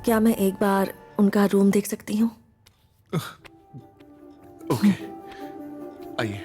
क्या मैं एक बार उनका रूम देख सकती हूँ? ओके, आइए।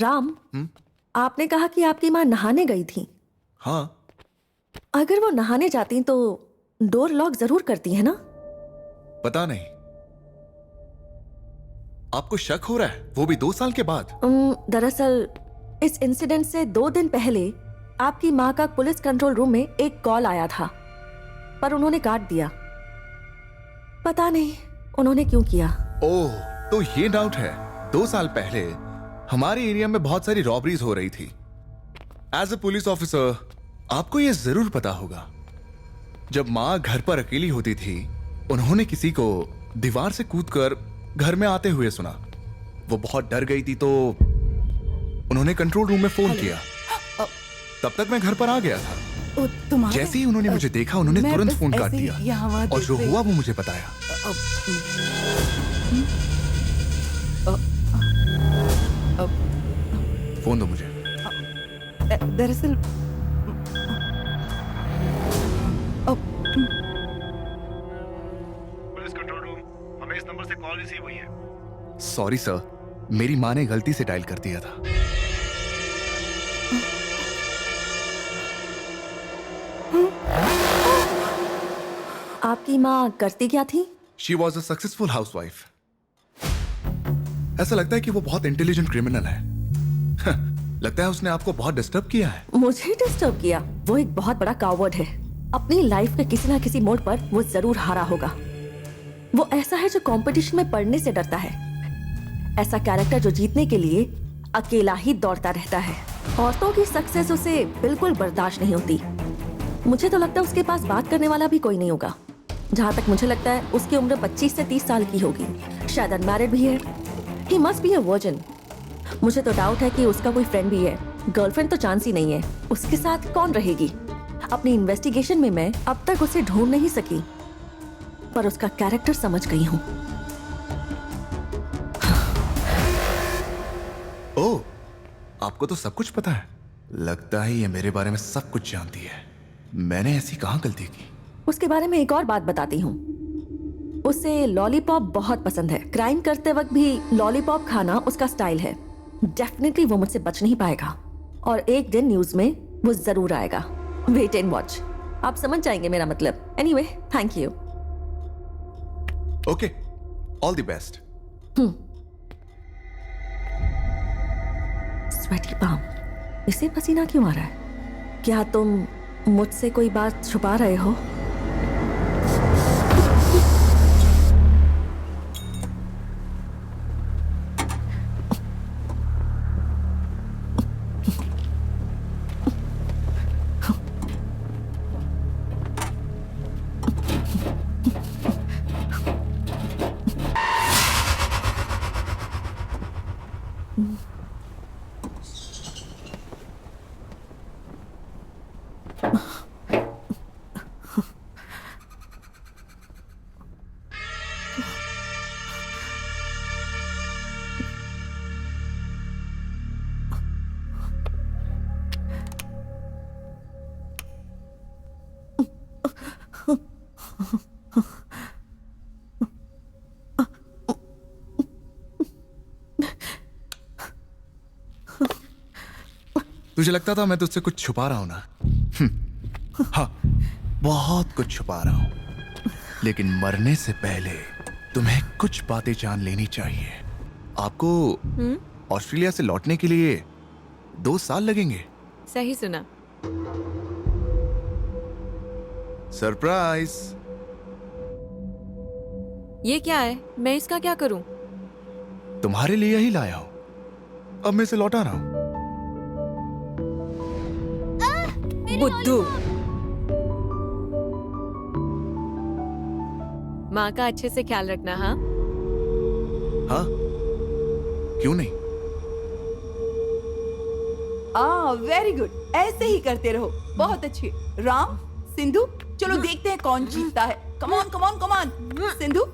राम, आपने कहा कि आपकी माँ नहाने गई थी। हाँ, अगर वो नहाने जाती तो डोर लॉक जरूर करती है ना? पता नहीं। आपको शक हो रहा है, वो भी 2 साल के बाद? दरअसल इस इंसिडेंट से 2 दिन पहले आपकी माँ का पुलिस कंट्रोल रूम में एक कॉल आया था, पर उन्होंने काट दिया। पता नहीं उन्होंने क्यों किया। ओह, तो ये डाउट है। 2 साल पहले हमारे एरिया में बहुत सारी रॉबरीज हो रही थी। एज अ पुलिस ऑफिसर आपको यह जरूर पता होगा, जब माँ घर पर अकेली होती थी, उन्होंने किसी को दीवार से कूदकर घर में आते हुए सुना। वो बहुत डर गई थी, तो उन्होंने कंट्रोल रूम में फोन किया। तब तक मैं घर पर आ गया था। जैसे ही उन्होंने मुझे देखा, उन्होंने तुरंत फोन काट दिया और जो हुआ वो मुझे बताया। फोन दो मुझे। दरअसल पुलिस कंट्रोल रूम, हमें इस नंबर से कॉल रिसीव हुई है। सॉरी सर, मेरी माँ ने गलती से डायल कर दिया था। आपकी माँ करती क्या थी? She was a successful housewife. ऐसा लगता है कि वो बहुत इंटेलिजेंट क्रिमिनल है। लगता है उसने आपको बहुत डिस्टर्ब किया है। मुझे डिस्टर्ब किया? वो एक बहुत बड़ा कावर्ड है। अपनी लाइफ के किसी ना किसी मोड़ पर वो जरूर हारा होगा। वो ऐसा है जो कंपटीशन में पढ़ने से डरता है। ऐसा कैरेक्टर जो जीतने के लिए अकेला ही दौड़ता रहता है। औरतों की सक्सेस उसे बिल्कुल बर्दाश्त नहीं होती। मुझे तो लगता है उसके पास बात करने वाला भी कोई नहीं होगा। जहाँ तक मुझे लगता है उसकी उम्र 25 से 30 साल की होगी। शायद अनमैरिड भी है। He must be a virgin. मुझे तो डाउट है कि उसका कोई फ्रेंड भी है। गर्लफ्रेंड तो चांस ही नहीं है। उसके साथ कौन रहेगी? अपनी इन्वेस्टिगेशन में मैं अब तक उसे ढूंढ नहीं सकी, पर उसका कैरेक्टर समझ गई हूँ। ओह, आपको तो सब कुछ पता है। लगता है ये मेरे बारे में सब कुछ जानती है। मैंने ऐसी कहाँ गलती की? उसके बारे में एक और बात बताती हूँ। उसे लॉलीपॉप बहुत पसंद है। क्राइम करते वक्त भी लॉलीपॉप खाना उसका स्टाइल है। डेफिनेटली वो मुझसे बच नहीं पाएगा और एक दिन न्यूज में वो जरूर आएगा। Wait and watch. आप समझ जाएंगे मेरा मतलब। Anyway, thank you. Okay, all the best. Sweaty palm, इसे पसीना क्यों आ रहा है? क्या तुम मुझसे कोई बात छुपा रहे हो? तुझे लगता था मैं तुझसे कुछ छुपा रहा हूं ना? हाँ, बहुत कुछ छुपा रहा हूं, लेकिन मरने से पहले तुम्हें कुछ बातें जान लेनी चाहिए। आपको ऑस्ट्रेलिया से लौटने के लिए 2 साल लगेंगे। सही सुना। सरप्राइज। ये क्या है? मैं इसका क्या करूं? तुम्हारे लिए ही लाया हूं। अब मैं इसे लौटा रहा हूं। बुद्धू। माँ का अच्छे से ख्याल रखना। हाँ हाँ, क्यों नहीं। वेरी गुड, ऐसे ही करते रहो। बहुत अच्छे। राम, सिंधु, चलो देखते हैं कौन जीतता है। Come on come on come on. Sindhu,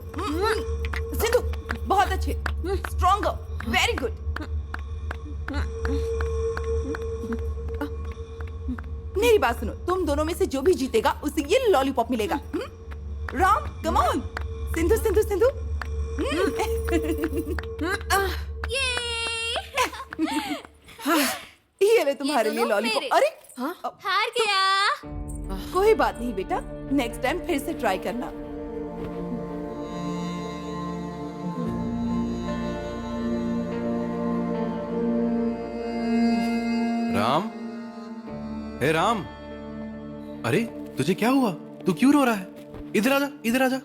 Sindhu, बहुत अच्छे। Stronger, very good. मेरी बात सुनो, तुम दोनों में से जो भी जीतेगा उसे ये लॉलीपॉप मिलेगा। Ram, come on. सिंधु, सिंधु, सिंधु। ये ले तुम्हारे लिए लॉलीपॉप। अरे हार गया। कोई बात नहीं बेटा, नेक्स्ट टाइम फिर से ट्राई करना। राम, हे राम, अरे तुझे क्या हुआ? तू क्यों रो रहा है? इधर आजा, इधर आजा।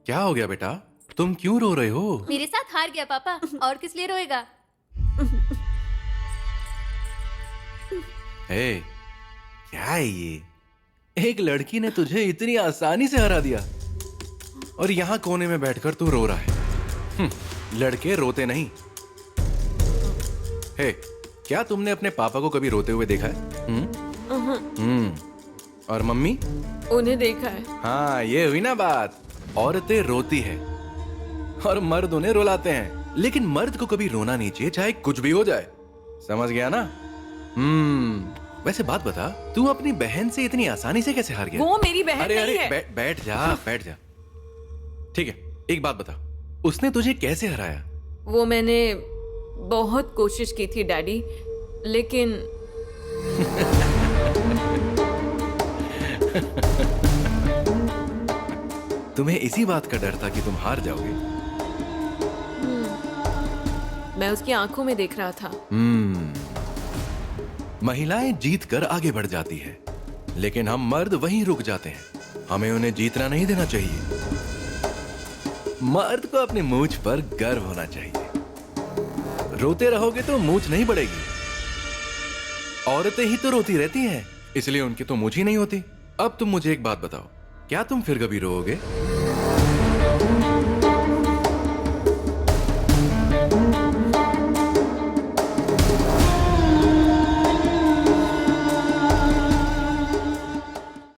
क्या हो गया बेटा? तुम क्यों रो रहे हो? मेरे साथ हार गया पापा, और किस लिए रोएगा? हे, क्या है ये? एक लड़की ने तुझे इतनी आसानी से हरा दिया और यहाँ कोने में बैठकर तू रो रहा है। लड़के रोते नहीं। हे, क्या तुमने अपने पापा को कभी रोते हुए देखा है? और मम्मी? उन्हें देखा है। हाँ, ये हुई ना बात। औरतें रोती है और मर्द उन्हें रुलाते हैं, लेकिन मर्द को कभी रोना नहीं चाहिए, चाहे कुछ भी हो जाए। समझ गया ना? वैसे बात बता, तू अपनी बहन से इतनी आसानी से कैसे हार गया? वो मेरी बहन अरे नहीं अरे, है। बैठ जा, बैठ जा। ठीक है, एक बात बता, उसने तुझे कैसे हराया? वो मैंने बहुत कोशिश की थी डैडी, लेकिन तुम्हें इसी बात का डर था कि तुम हार जाओगे। मैं उसकी आंखों में देख रहा था। महिलाएं जीत कर आगे बढ़ जाती है, लेकिन हम मर्द वहीं रुक जाते हैं। हमें उन्हें जीतना नहीं देना चाहिए। मर्द को अपनी मूंछ पर गर्व होना चाहिए। रोते रहोगे तो मूंछ नहीं बढ़ेगी। औरतें ही तो रोती रहती हैं, इसलिए उनकी तो मूंछ ही नहीं होती। अब तुम मुझे एक बात बताओ, क्या तुम फिर कभी रोओगे?